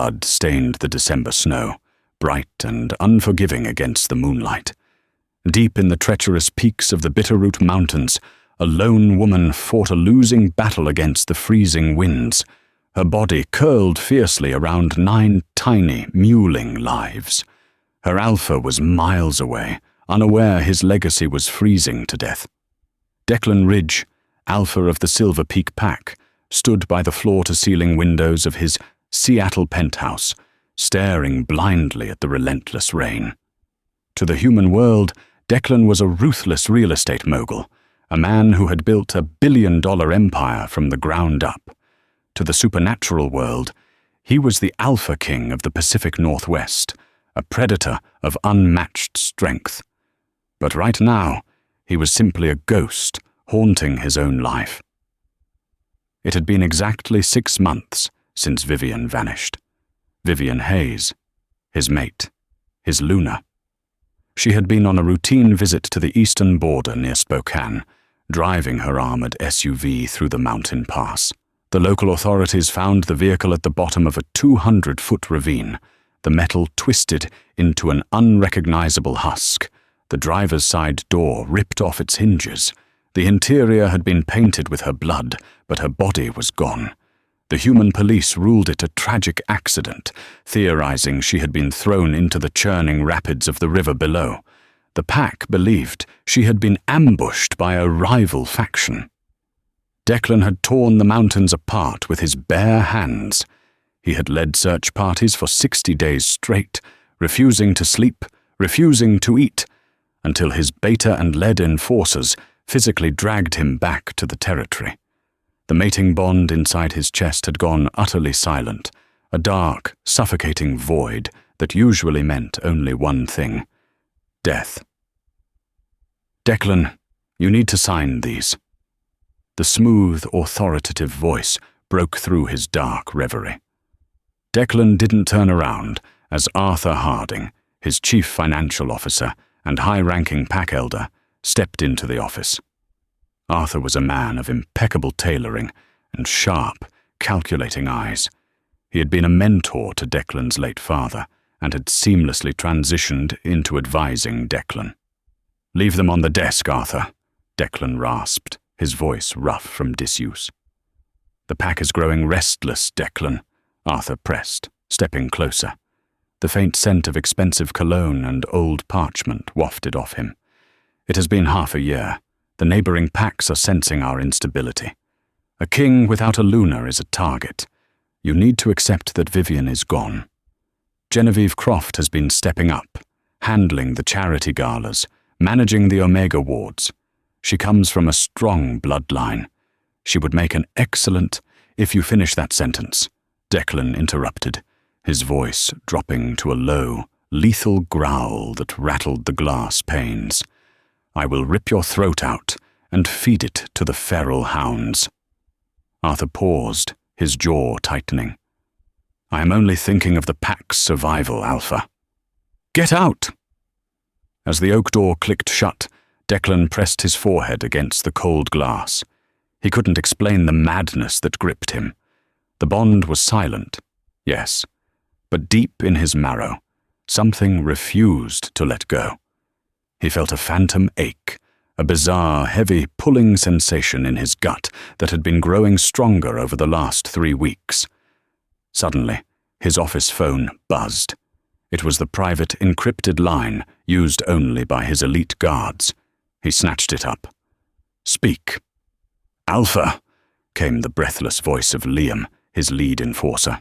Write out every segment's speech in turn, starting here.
blood stained the December snow, bright and unforgiving against the moonlight. Deep in the treacherous peaks of the Bitterroot Mountains, a lone woman fought a losing battle against the freezing winds, her body curled fiercely around 9 tiny, mewling lives. Her alpha was miles away, unaware his legacy was freezing to death. Declan Ridge, alpha of the Silver Peak Pack, stood by the floor-to-ceiling windows of his Seattle penthouse, staring blindly at the relentless rain. To the human world, Declan was a ruthless real estate mogul, a man who had built a billion-dollar empire from the ground up. To the supernatural world, he was the Alpha King of the Pacific Northwest, a predator of unmatched strength. But right now, he was simply a ghost haunting his own life. It had been exactly 6 months since Vivian vanished. Vivian Hayes, his mate, his Luna. She had been on a routine visit to the eastern border near Spokane, driving her armored SUV through the mountain pass. The local authorities found the vehicle at the bottom of a 200-foot ravine, the metal twisted into an unrecognizable husk, the driver's side door ripped off its hinges. The interior had been painted with her blood, but her body was gone. The human police ruled it a tragic accident, theorizing she had been thrown into the churning rapids of the river below. The pack believed she had been ambushed by a rival faction. Declan had torn the mountains apart with his bare hands. He had led search parties for 60 days straight, refusing to sleep, refusing to eat, until his beta and lead enforcers physically dragged him back to the territory. The mating bond inside his chest had gone utterly silent, a dark, suffocating void that usually meant only one thing: death. "Declan, you need to sign these." The smooth, authoritative voice broke through his dark reverie. Declan didn't turn around as Arthur Harding, his chief financial officer and high-ranking pack elder, stepped into the office. Arthur was a man of impeccable tailoring and sharp, calculating eyes. He had been a mentor to Declan's late father and had seamlessly transitioned into advising Declan. "Leave them on the desk, Arthur," Declan rasped, his voice rough from disuse. "The pack is growing restless, Declan," Arthur pressed, stepping closer. The faint scent of expensive cologne and old parchment wafted off him. "It has been half a year. The neighboring packs are sensing our instability. A king without a Luna is a target. You need to accept that Vivian is gone. Genevieve Croft has been stepping up, handling the charity galas, managing the Omega wards. She comes from a strong bloodline. She would make an excellent—" "If you finish that sentence," Declan interrupted, his voice dropping to a low, lethal growl that rattled the glass panes. "I will rip your throat out and feed it to the feral hounds." Arthur paused, his jaw tightening. "I am only thinking of the pack's survival, Alpha." "Get out!" As the oak door clicked shut, Declan pressed his forehead against the cold glass. He couldn't explain the madness that gripped him. The bond was silent, yes, but deep in his marrow, something refused to let go. He felt a phantom ache, a bizarre, heavy, pulling sensation in his gut that had been growing stronger over the last 3 weeks. Suddenly, his office phone buzzed. It was the private, encrypted line used only by his elite guards. He snatched it up. "Speak." "Alpha," came the breathless voice of Liam, his lead enforcer.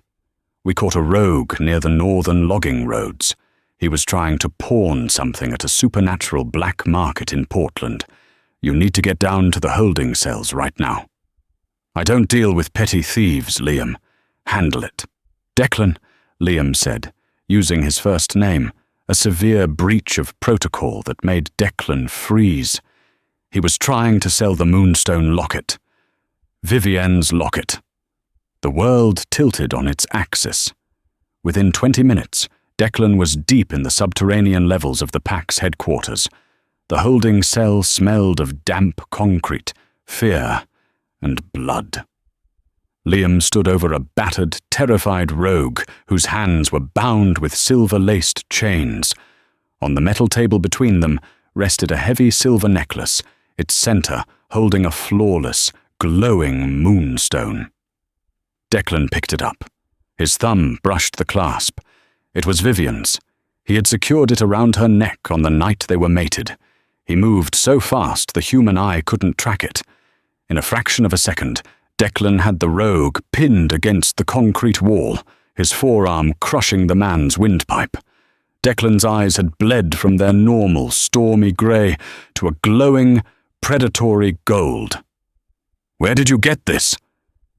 "We caught a rogue near the northern logging roads. He was trying to pawn something at a supernatural black market in Portland. You need to get down to the holding cells right now." "I don't deal with petty thieves, Liam. Handle it." "Declan," Liam said, using his first name, a severe breach of protocol that made Declan freeze. He was trying to sell the Moonstone locket. Vivian's locket. The world tilted on its axis. Within 20 minutes, Declan was deep in the subterranean levels of the pack's headquarters. The holding cell smelled of damp concrete, fear, and blood. Liam stood over a battered, terrified rogue whose hands were bound with silver-laced chains. On the metal table between them rested a heavy silver necklace, its center holding a flawless, glowing moonstone. Declan picked it up. His thumb brushed the clasp. It was Vivian's. He had secured it around her neck on the night they were mated. He moved so fast the human eye couldn't track it. In a fraction of a second, Declan had the rogue pinned against the concrete wall, his forearm crushing the man's windpipe. Declan's eyes had bled from their normal, stormy grey to a glowing, predatory gold. "Where did you get this?"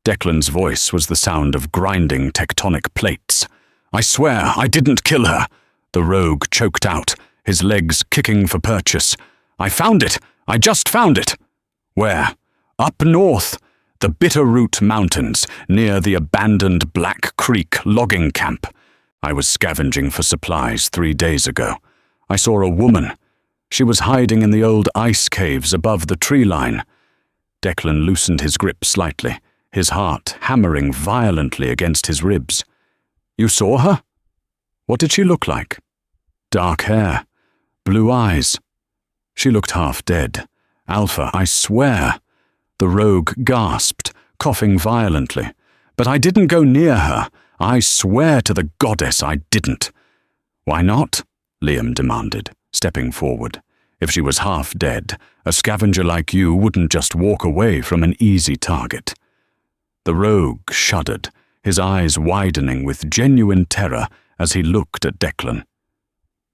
Declan's voice was the sound of grinding tectonic plates. "I swear I didn't kill her," the rogue choked out, his legs kicking for purchase. "I found it! I just found it!" "Where?" "Up north. The Bitterroot Mountains, near the abandoned Black Creek logging camp. I was scavenging for supplies 3 days ago. I saw a woman. She was hiding in the old ice caves above the tree line." Declan loosened his grip slightly, his heart hammering violently against his ribs. "You saw her? What did she look like?" "Dark hair, blue eyes. She looked half dead. Alpha, I swear." The rogue gasped, coughing violently. "But I didn't go near her. I swear to the goddess I didn't." "Why not?" Liam demanded, stepping forward. "If she was half dead, a scavenger like you wouldn't just walk away from an easy target." The rogue shuddered, his eyes widening with genuine terror as he looked at Declan.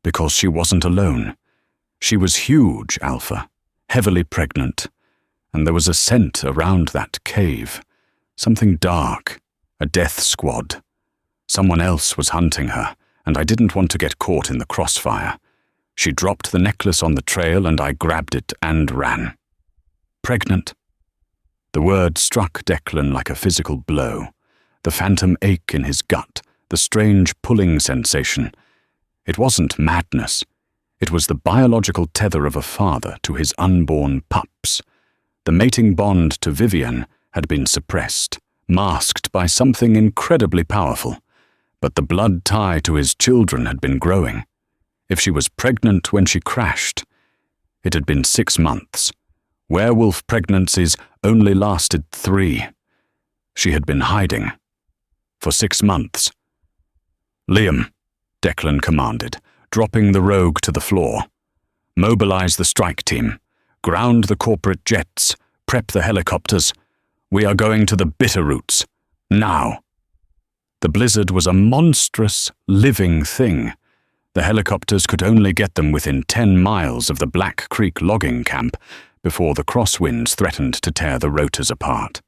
"Because she wasn't alone. She was huge, Alpha, heavily pregnant. And there was a scent around that cave. Something dark, a death squad. Someone else was hunting her, and I didn't want to get caught in the crossfire. She dropped the necklace on the trail and I grabbed it and ran." "Pregnant?" The word struck Declan like a physical blow. The phantom ache in his gut, the strange pulling sensation. It wasn't madness. It was the biological tether of a father to his unborn pups. The mating bond to Vivian had been suppressed, masked by something incredibly powerful, but the blood tie to his children had been growing. If she was pregnant when she crashed, it had been 6 months. Werewolf pregnancies only lasted 3. She had been hiding for 6 months. "Liam," Declan commanded, dropping the rogue to the floor. "Mobilize the strike team. Ground the corporate jets. Prep the helicopters. We are going to the Bitterroots. Now." The blizzard was a monstrous, living thing. The helicopters could only get them within 10 miles of the Black Creek logging camp before the crosswinds threatened to tear the rotors apart.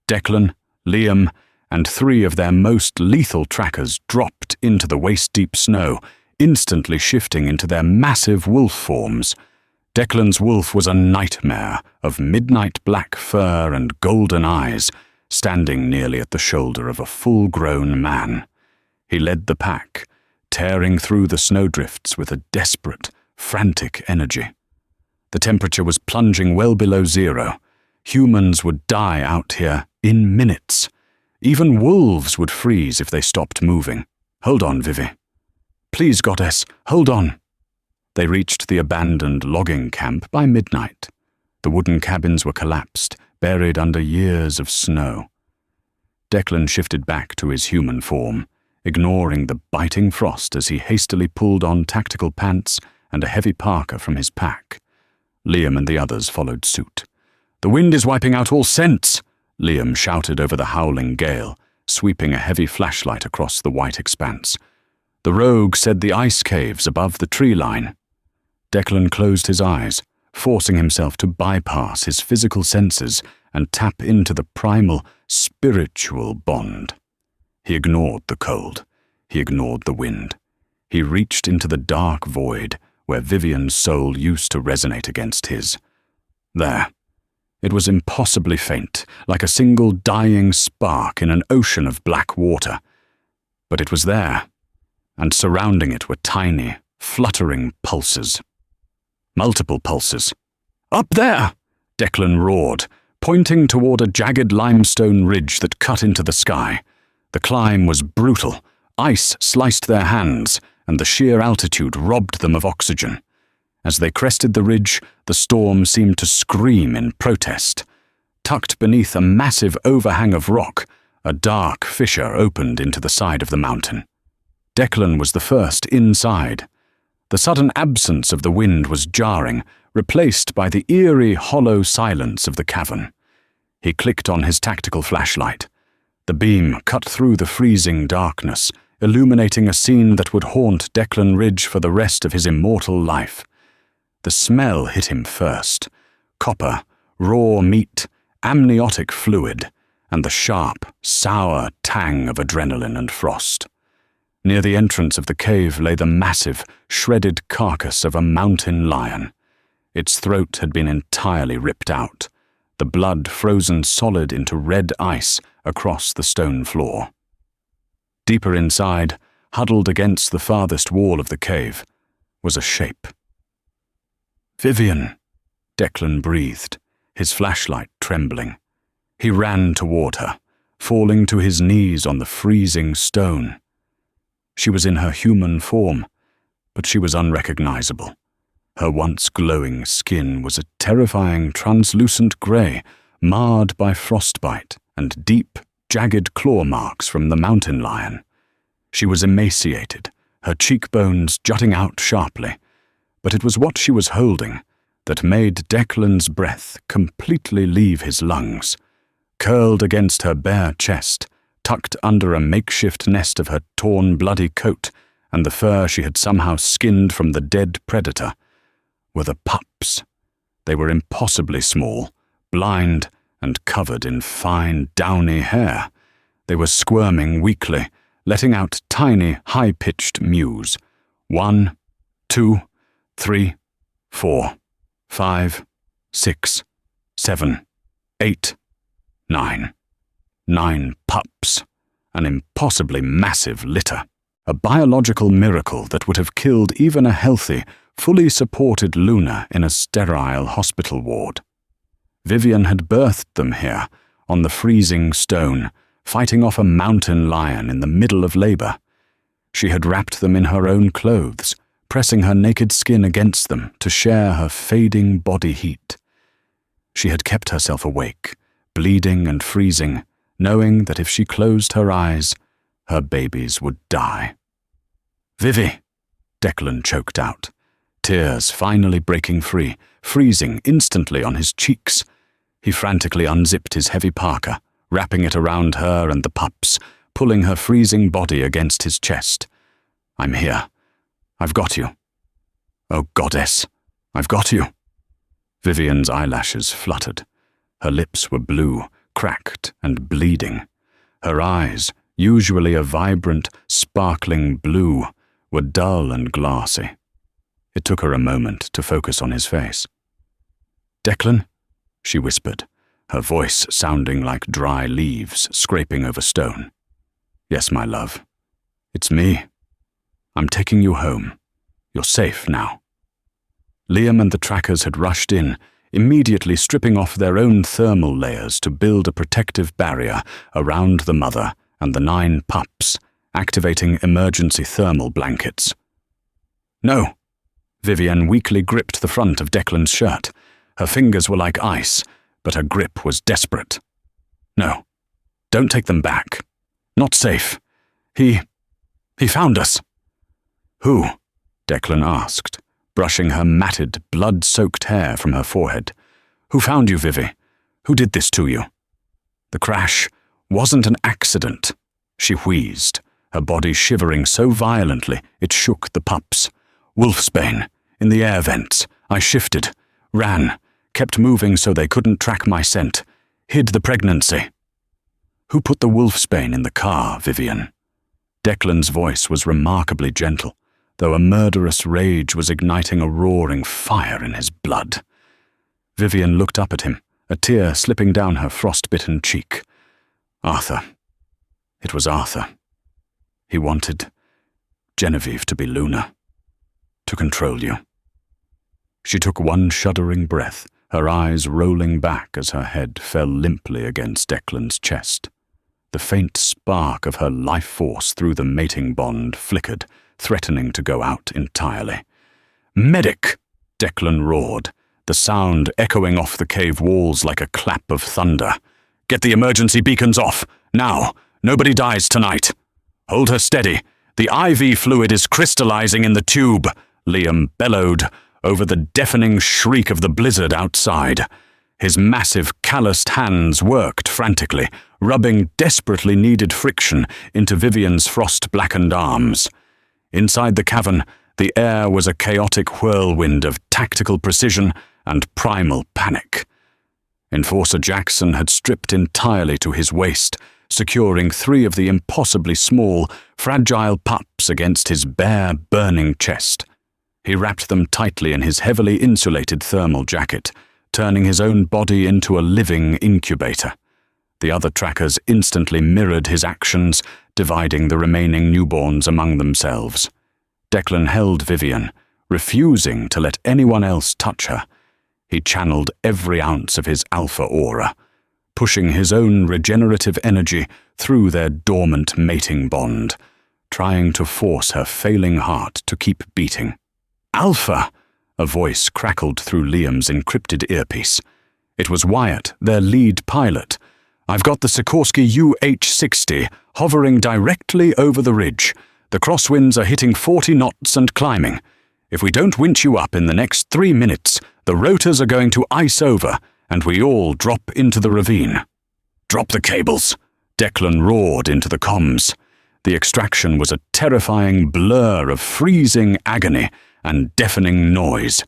Declan, Liam, and 3 of their most lethal trackers dropped into the waist-deep snow, instantly shifting into their massive wolf forms. Declan's wolf was a nightmare of midnight black fur and golden eyes, standing nearly at the shoulder of a full-grown man. He led the pack, tearing through the snowdrifts with a desperate, frantic energy. The temperature was plunging well below 0. Humans would die out here in minutes. Even wolves would freeze if they stopped moving. "Hold on, Vivi. Please, goddess, hold on." They reached the abandoned logging camp by midnight. The wooden cabins were collapsed, buried under years of snow. Declan shifted back to his human form, ignoring the biting frost as he hastily pulled on tactical pants and a heavy parka from his pack. Liam and the others followed suit. "The wind is wiping out all scents," Liam shouted over the howling gale, sweeping a heavy flashlight across the white expanse. "The rogue said the ice caves above the tree line." Declan closed his eyes, forcing himself to bypass his physical senses and tap into the primal, spiritual bond. He ignored the cold. He ignored the wind. He reached into the dark void where Vivian's soul used to resonate against his. There. It was impossibly faint, like a single dying spark in an ocean of black water. But it was there, and surrounding it were tiny, fluttering pulses. Multiple pulses. "Up there!" Declan roared, pointing toward a jagged limestone ridge that cut into the sky. The climb was brutal. Ice sliced their hands, and the sheer altitude robbed them of oxygen. As they crested the ridge, the storm seemed to scream in protest. Tucked beneath a massive overhang of rock, a dark fissure opened into the side of the mountain. Declan was the first inside. The sudden absence of the wind was jarring, replaced by the eerie, hollow silence of the cavern. He clicked on his tactical flashlight. The beam cut through the freezing darkness, illuminating a scene that would haunt Declan Ridge for the rest of his immortal life. The smell hit him first. Copper, raw meat, amniotic fluid, and the sharp, sour tang of adrenaline and frost. Near the entrance of the cave lay the massive, shredded carcass of a mountain lion. Its throat had been entirely ripped out, the blood frozen solid into red ice across the stone floor. Deeper inside, huddled against the farthest wall of the cave, was a shape. "Vivian," Declan breathed, his flashlight trembling. He ran toward her, falling to his knees on the freezing stone. She was in her human form, but she was unrecognizable. Her once glowing skin was a terrifying translucent grey, marred by frostbite and deep, jagged claw marks from the mountain lion. She was emaciated, her cheekbones jutting out sharply, but it was what she was holding that made Declan's breath completely leave his lungs. Curled against her bare chest, tucked under a makeshift nest of her torn, bloody coat and the fur she had somehow skinned from the dead predator, were the pups. They were impossibly small, blind, and covered in fine, downy hair. They were squirming weakly, letting out tiny, high-pitched mews. 1, 2, 3, 4, 5, 6, 7, 8, 9. 9 pups. An impossibly massive litter. A biological miracle that would have killed even a healthy, fully supported Luna in a sterile hospital ward. Vivian had birthed them here, on the freezing stone, fighting off a mountain lion in the middle of labor. She had wrapped them in her own clothes, pressing her naked skin against them to share her fading body heat. She had kept herself awake, bleeding and freezing, knowing that if she closed her eyes, her babies would die. "Vivi," Declan choked out, tears finally breaking free, freezing instantly on his cheeks. He frantically unzipped his heavy parka, wrapping it around her and the pups, pulling her freezing body against his chest. "I'm here. I've got you. Oh, goddess, I've got you." Vivian's eyelashes fluttered. Her lips were blue, cracked and bleeding. Her eyes, usually a vibrant, sparkling blue, were dull and glassy. It took her a moment to focus on his face. "Declan?" she whispered, her voice sounding like dry leaves scraping over stone. "Yes, my love. It's me. I'm taking you home. You're safe now." Liam and the trackers had rushed in, immediately stripping off their own thermal layers to build a protective barrier around the mother and the 9 pups, activating emergency thermal blankets. "No!" Vivian weakly gripped the front of Declan's shirt. Her fingers were like ice, but her grip was desperate. "No, don't take them back. Not safe. He found us." "Who?" Declan asked, brushing her matted, blood-soaked hair from her forehead. "Who found you, Vivi? Who did this to you?" "The crash wasn't an accident," she wheezed, her body shivering so violently it shook the pups. "Wolfsbane, in the air vents. I shifted, ran, kept moving so they couldn't track my scent, hid the pregnancy." "Who put the wolfsbane in the car, Vivian?" Declan's voice was remarkably gentle, though a murderous rage was igniting a roaring fire in his blood. Vivian looked up at him, a tear slipping down her frost-bitten cheek. "Arthur. It was Arthur. He wanted Genevieve to be Luna, to control you." She took one shuddering breath, her eyes rolling back as her head fell limply against Declan's chest. The faint spark of her life force through the mating bond flickered, threatening to go out entirely. "Medic!" Declan roared, the sound echoing off the cave walls like a clap of thunder. "Get the emergency beacons off! Now! Nobody dies tonight! Hold her steady! The IV fluid is crystallizing in the tube!" Liam bellowed over the deafening shriek of the blizzard outside. His massive, calloused hands worked frantically, rubbing desperately needed friction into Vivian's frost-blackened arms. Inside the cavern, the air was a chaotic whirlwind of tactical precision and primal panic. Enforcer Jackson had stripped entirely to his waist, securing 3 of the impossibly small, fragile pups against his bare, burning chest. He wrapped them tightly in his heavily insulated thermal jacket, turning his own body into a living incubator. The other trackers instantly mirrored his actions, dividing the remaining newborns among themselves. Declan held Vivian, refusing to let anyone else touch her. He channeled every ounce of his alpha aura, pushing his own regenerative energy through their dormant mating bond, trying to force her failing heart to keep beating. "Alpha!" A voice crackled through Liam's encrypted earpiece. It was Wyatt, their lead pilot. "I've got the Sikorsky UH-60 hovering directly over the ridge. The crosswinds are hitting 40 knots and climbing. If we don't winch you up in the next 3 minutes, the rotors are going to ice over, and we all drop into the ravine." "Drop the cables!" Declan roared into the comms. The extraction was a terrifying blur of freezing agony and deafening noise.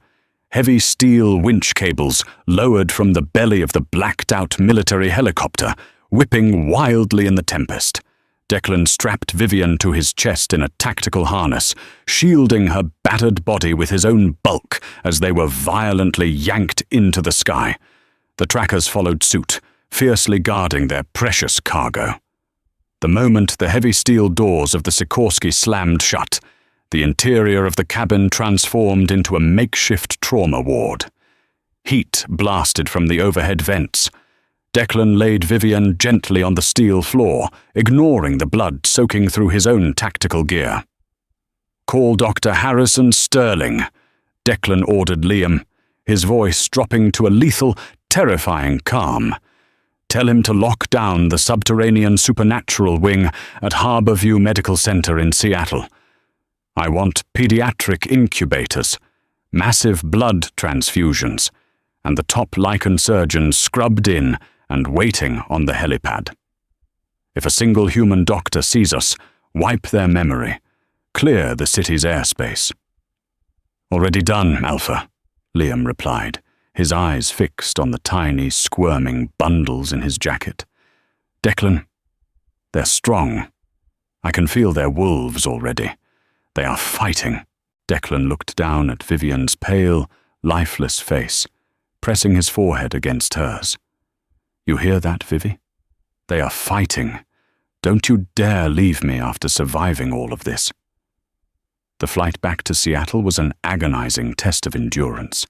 Heavy steel winch cables lowered from the belly of the blacked-out military helicopter, whipping wildly in the tempest. Declan strapped Vivian to his chest in a tactical harness, shielding her battered body with his own bulk as they were violently yanked into the sky. The trackers followed suit, fiercely guarding their precious cargo. The moment the heavy steel doors of the Sikorsky slammed shut, the interior of the cabin transformed into a makeshift trauma ward. Heat blasted from the overhead vents. Declan laid Vivian gently on the steel floor, ignoring the blood soaking through his own tactical gear. "Call Dr. Harrison Sterling," Declan ordered Liam, his voice dropping to a lethal, terrifying calm. "Tell him to lock down the subterranean supernatural wing at Harborview Medical Center in Seattle. I want pediatric incubators, massive blood transfusions, and the top lichen surgeons scrubbed in and waiting on the helipad. If a single human doctor sees us, wipe their memory. Clear the city's airspace." "Already done, Alpha," Liam replied, his eyes fixed on the tiny, squirming bundles in his jacket. "Declan, they're strong. I can feel their wolves already. They are fighting." Declan looked down at Vivian's pale, lifeless face, pressing his forehead against hers. "You hear that, Vivi? They are fighting. Don't you dare leave me after surviving all of this." The flight back to Seattle was an agonizing test of endurance.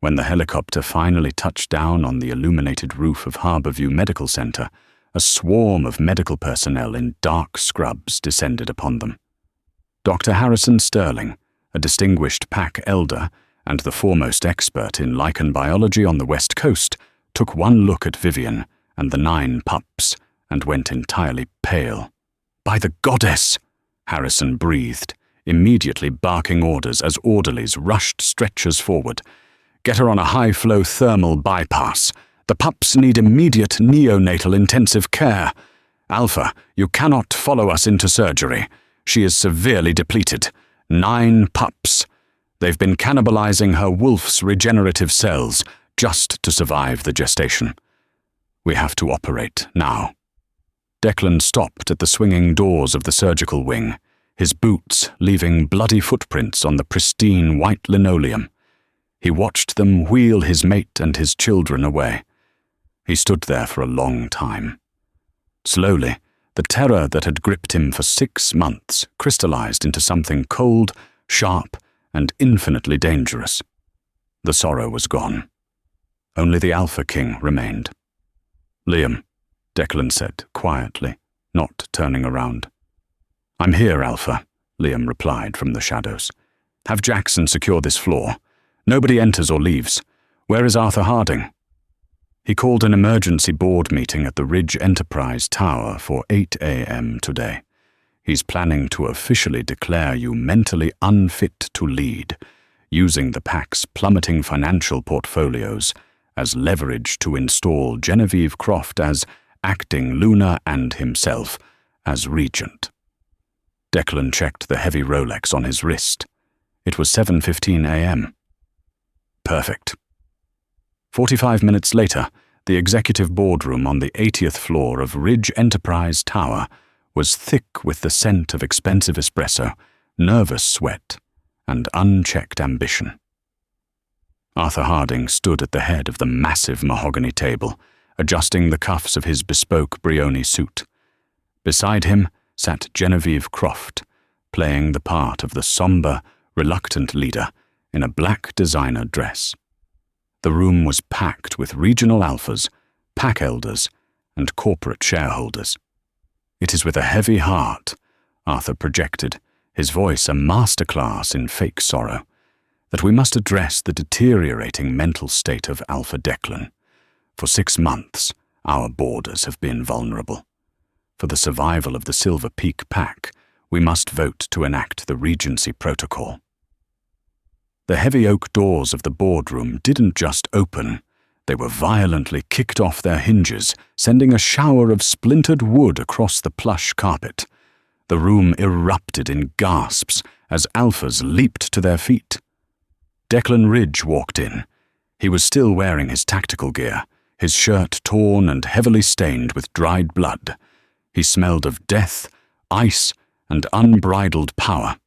When the helicopter finally touched down on the illuminated roof of Harborview Medical Center, a swarm of medical personnel in dark scrubs descended upon them. Dr. Harrison Sterling, a distinguished pack elder and the foremost expert in lichen biology on the West Coast, took one look at Vivian and the 9 pups and went entirely pale. "By the goddess!" Harrison breathed, immediately barking orders as orderlies rushed stretchers forward. "Get her on a high-flow thermal bypass. The pups need immediate neonatal intensive care. Alpha, you cannot follow us into surgery. She is severely depleted. 9 pups. They've been cannibalizing her wolf's regenerative cells just to survive the gestation. We have to operate now." Declan stopped at the swinging doors of the surgical wing, his boots leaving bloody footprints on the pristine white linoleum. He watched them wheel his mate and his children away. He stood there for a long time. Slowly, the terror that had gripped him for 6 months crystallized into something cold, sharp, and infinitely dangerous. The sorrow was gone. Only the Alpha King remained. "Liam," Declan said, quietly, not turning around. "I'm here, Alpha," Liam replied from the shadows. "Have Jackson secure this floor. Nobody enters or leaves. Where is Arthur Harding?" He called an emergency board meeting at the Ridge Enterprise Tower for 8 a.m. today. He's planning to officially declare you mentally unfit to lead, using the Pack's plummeting financial portfolios as leverage to install Genevieve Croft as acting Luna and himself as regent. Declan checked the heavy Rolex on his wrist. It was 7:15 a.m. Perfect. 45 minutes later, the executive boardroom on the 80th floor of Ridge Enterprise Tower was thick with the scent of expensive espresso, nervous sweat, and unchecked ambition. Arthur Harding stood at the head of the massive mahogany table, adjusting the cuffs of his bespoke Brioni suit. Beside him sat Genevieve Croft, playing the part of the somber, reluctant leader in a black designer dress. The room was packed with regional alphas, pack elders, and corporate shareholders. "It is with a heavy heart," Arthur projected, his voice a masterclass in fake sorrow, "that we must address the deteriorating mental state of Alpha Declan. For 6 months, our borders have been vulnerable. For the survival of the Silver Peak Pack, we must vote to enact the Regency Protocol." The heavy oak doors of the boardroom didn't just open, they were violently kicked off their hinges, sending a shower of splintered wood across the plush carpet. The room erupted in gasps as alphas leaped to their feet. Declan Ridge walked in. He was still wearing his tactical gear, his shirt torn and heavily stained with dried blood. He smelled of death, ice, and unbridled power.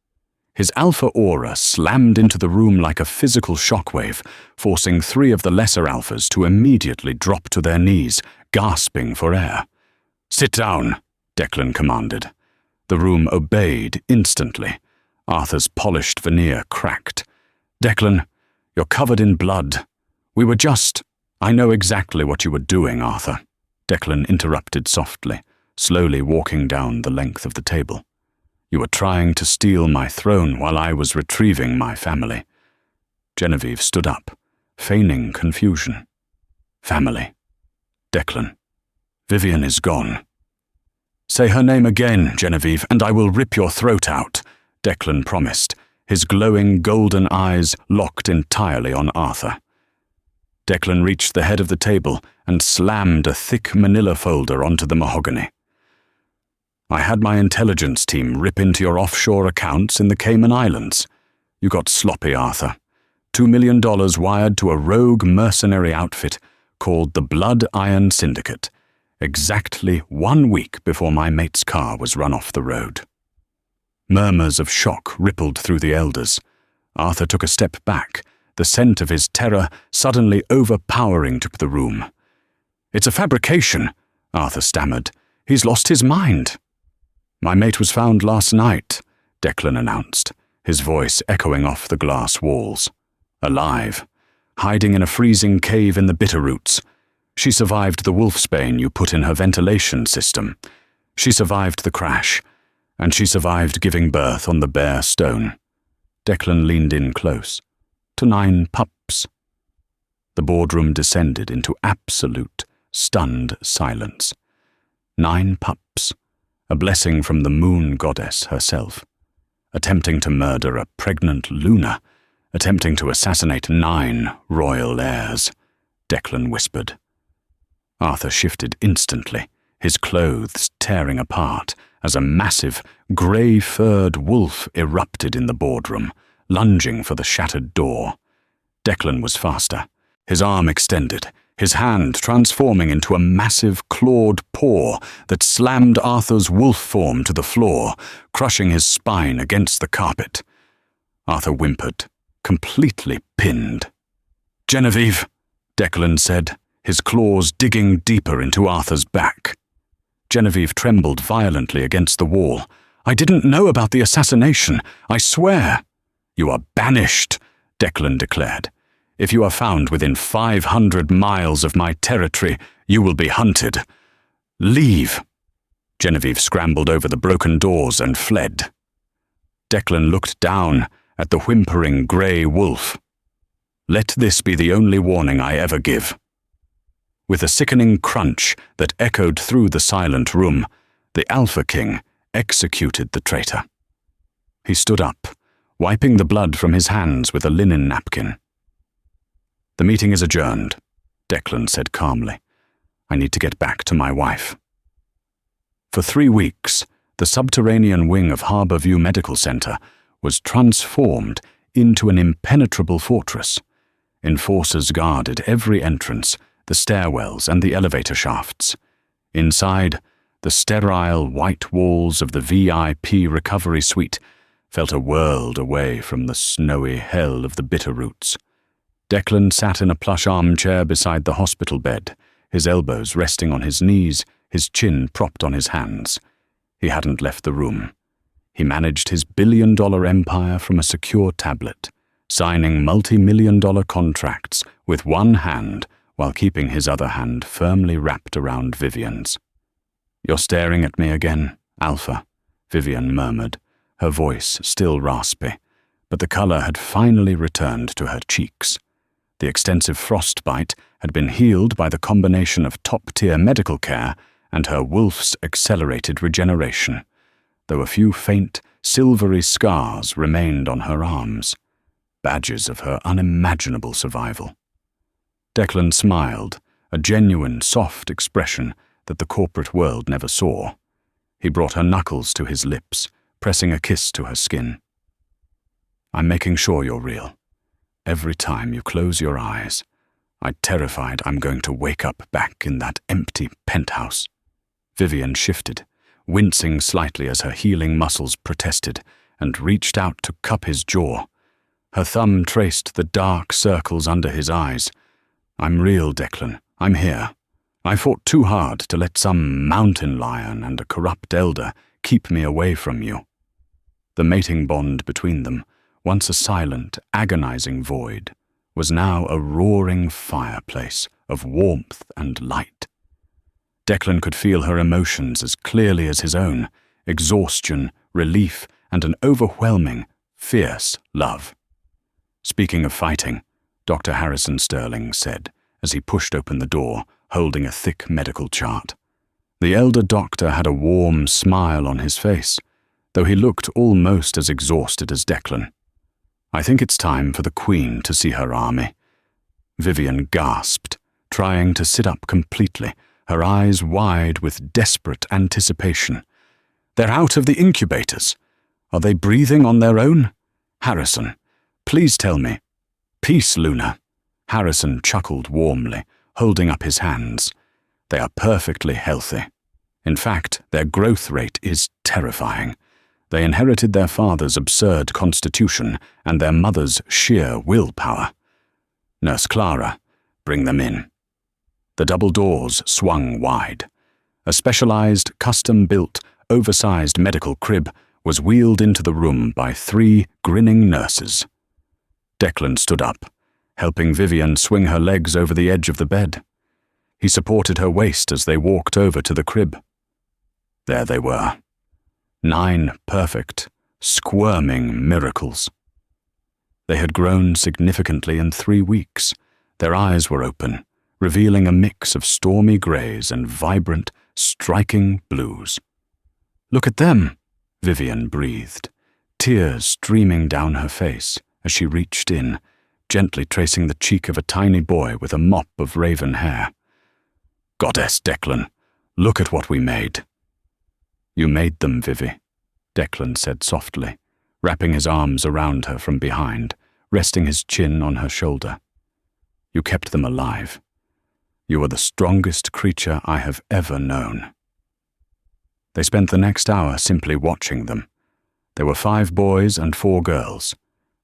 His alpha aura slammed into the room like a physical shockwave, forcing 3 of the lesser alphas to immediately drop to their knees, gasping for air. "Sit down," Declan commanded. The room obeyed instantly. Arthur's polished veneer cracked. "Declan, you're covered in blood. We were just—" "I know exactly what you were doing, Arthur," Declan interrupted softly, slowly walking down the length of the table. "You were trying to steal my throne while I was retrieving my family." Genevieve stood up, feigning confusion. "Family. Declan. Vivian is gone." "Say her name again, Genevieve, and I will rip your throat out," Declan promised, his glowing golden eyes locked entirely on Arthur. Declan reached the head of the table and slammed a thick manila folder onto the mahogany. "I had my intelligence team rip into your offshore accounts in the Cayman Islands. You got sloppy, Arthur. $2 million wired to a rogue mercenary outfit called the Blood Iron Syndicate, exactly 1 week before my mate's car was run off the road." Murmurs of shock rippled through the elders. Arthur took a step back, the scent of his terror suddenly overpowering the room. "It's a fabrication," Arthur stammered. "He's lost his mind." "My mate was found last night," Declan announced, his voice echoing off the glass walls. "Alive, hiding in a freezing cave in the Bitterroots. She survived the wolfsbane you put in her ventilation system. She survived the crash, and she survived giving birth on the bare stone." Declan leaned in close. "To 9 pups." The boardroom descended into absolute, stunned silence. 9 pups. A blessing from the moon goddess herself. Attempting to murder a pregnant Luna, attempting to assassinate 9 royal heirs, Declan whispered. Arthur shifted instantly, his clothes tearing apart as a massive, grey-furred wolf erupted in the boardroom, lunging for the shattered door. Declan was faster, his arm extended, his hand transforming into a massive clawed paw that slammed Arthur's wolf form to the floor, crushing his spine against the carpet. Arthur whimpered, completely pinned. "Genevieve," Declan said, his claws digging deeper into Arthur's back. Genevieve trembled violently against the wall. "I didn't know about the assassination, I swear." "You are banished," Declan declared. If you are found within 500 miles of my territory, you will be hunted. Leave." Genevieve scrambled over the broken doors and fled. Declan looked down at the whimpering grey wolf. "Let this be the only warning I ever give." With a sickening crunch that echoed through the silent room, the Alpha King executed the traitor. He stood up, wiping the blood from his hands with a linen napkin. "The meeting is adjourned," Declan said calmly. "I need to get back to my wife." For 3 weeks, the subterranean wing of Harborview Medical Center was transformed into an impenetrable fortress. Enforcers guarded every entrance, the stairwells and the elevator shafts. Inside, the sterile white walls of the VIP recovery suite felt a world away from the snowy hell of the Bitterroots. Declan sat in a plush armchair beside the hospital bed, his elbows resting on his knees, his chin propped on his hands. He hadn't left the room. He managed his billion-dollar empire from a secure tablet, signing multi-million-dollar contracts with one hand while keeping his other hand firmly wrapped around Vivian's. "You're staring at me again, Alpha," Vivian murmured, her voice still raspy, but the color had finally returned to her cheeks. The extensive frostbite had been healed by the combination of top-tier medical care and her wolf's accelerated regeneration, though a few faint, silvery scars remained on her arms, badges of her unimaginable survival. Declan smiled, a genuine, soft expression that the corporate world never saw. He brought her knuckles to his lips, pressing a kiss to her skin. "I'm making sure you're real. Every time you close your eyes, I'm terrified I'm going to wake up back in that empty penthouse." Vivian shifted, wincing slightly as her healing muscles protested, and reached out to cup his jaw. Her thumb traced the dark circles under his eyes. "I'm real, Declan. I'm here. I fought too hard to let some mountain lion and a corrupt elder keep me away from you." The mating bond between them, once a silent, agonizing void, was now a roaring fireplace of warmth and light. Declan could feel her emotions as clearly as his own, exhaustion, relief, and an overwhelming, fierce love. "Speaking of fighting," Dr. Harrison Sterling said, as he pushed open the door, holding a thick medical chart. The elder doctor had a warm smile on his face, though he looked almost as exhausted as Declan. "I think it's time for the Queen to see her army." Vivian gasped, trying to sit up completely, her eyes wide with desperate anticipation. "They're out of the incubators. Are they breathing on their own? Harrison, please tell me." "Peace, Luna." Harrison chuckled warmly, holding up his hands. "They are perfectly healthy. In fact, their growth rate is terrifying. They inherited their father's absurd constitution and their mother's sheer willpower. Nurse Clara, bring them in." The double doors swung wide. A specialized, custom-built, oversized medical crib was wheeled into the room by 3 grinning nurses. Declan stood up, helping Vivian swing her legs over the edge of the bed. He supported her waist as they walked over to the crib. There they were. 9 perfect, squirming miracles. They had grown significantly in 3 weeks. Their eyes were open, revealing a mix of stormy greys and vibrant, striking blues. "Look at them," Vivian breathed, tears streaming down her face as she reached in, gently tracing the cheek of a tiny boy with a mop of raven hair. "Goddess Declan, look at what we made." "You made them, Vivi," Declan said softly, wrapping his arms around her from behind, resting his chin on her shoulder. "You kept them alive. You are the strongest creature I have ever known." They spent the next hour simply watching them. There were 5 boys and 4 girls.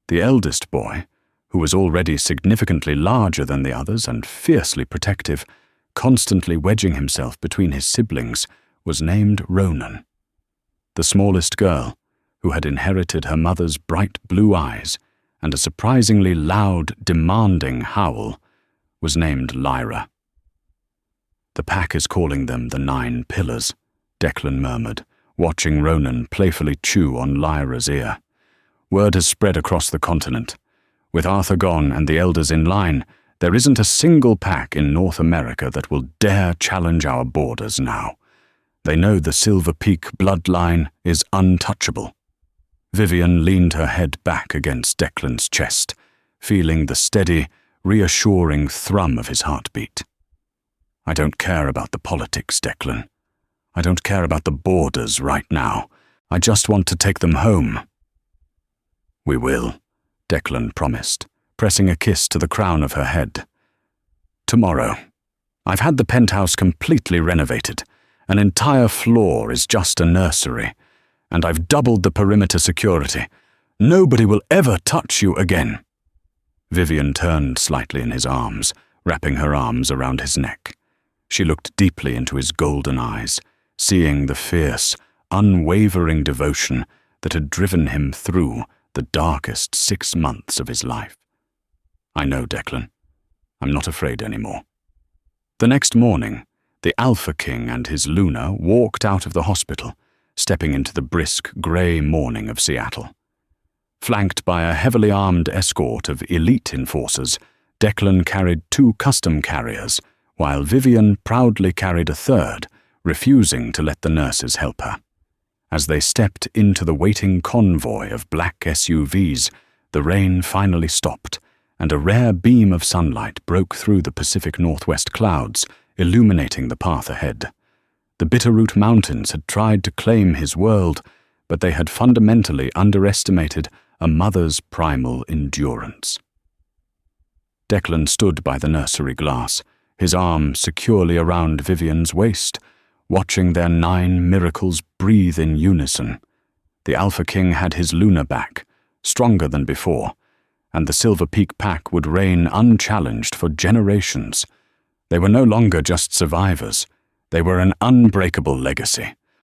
The eldest boy, who was already significantly larger than the others and fiercely protective, constantly wedging himself between his siblings, was named Ronan. The smallest girl, who had inherited her mother's bright blue eyes and a surprisingly loud, demanding howl, was named Lyra. "The pack is calling them the 9 Pillars," Declan murmured, watching Ronan playfully chew on Lyra's ear. "Word has spread across the continent. With Arthur gone and the elders in line, there isn't a single pack in North America that will dare challenge our borders now. They know the Silver Peak bloodline is untouchable." Vivian leaned her head back against Declan's chest, feeling the steady, reassuring thrum of his heartbeat. "I don't care about the politics, Declan. I don't care about the borders right now. I just want to take them home." "We will," Declan promised, pressing a kiss to the crown of her head. "Tomorrow. I've had the penthouse completely renovated. An entire floor is just a nursery, and I've doubled the perimeter security. Nobody will ever touch you again." Vivian turned slightly in his arms, wrapping her arms around his neck. She looked deeply into his golden eyes, seeing the fierce, unwavering devotion that had driven him through the darkest 6 months of his life. "I know, Declan. I'm not afraid anymore." The next morning, the Alpha King and his Luna walked out of the hospital, stepping into the brisk, grey morning of Seattle. Flanked by a heavily armed escort of elite enforcers, Declan carried 2 custom carriers, while Vivian proudly carried a third, refusing to let the nurses help her. As they stepped into the waiting convoy of black SUVs, the rain finally stopped, and a rare beam of sunlight broke through the Pacific Northwest clouds, illuminating the path ahead. The Bitterroot Mountains had tried to claim his world, but they had fundamentally underestimated a mother's primal endurance. Declan stood by the nursery glass, his arm securely around Vivian's waist, watching their 9 miracles breathe in unison. The Alpha King had his Luna back, stronger than before, and the Silver Peak pack would reign unchallenged for generations. They were no longer just survivors. They were an unbreakable legacy.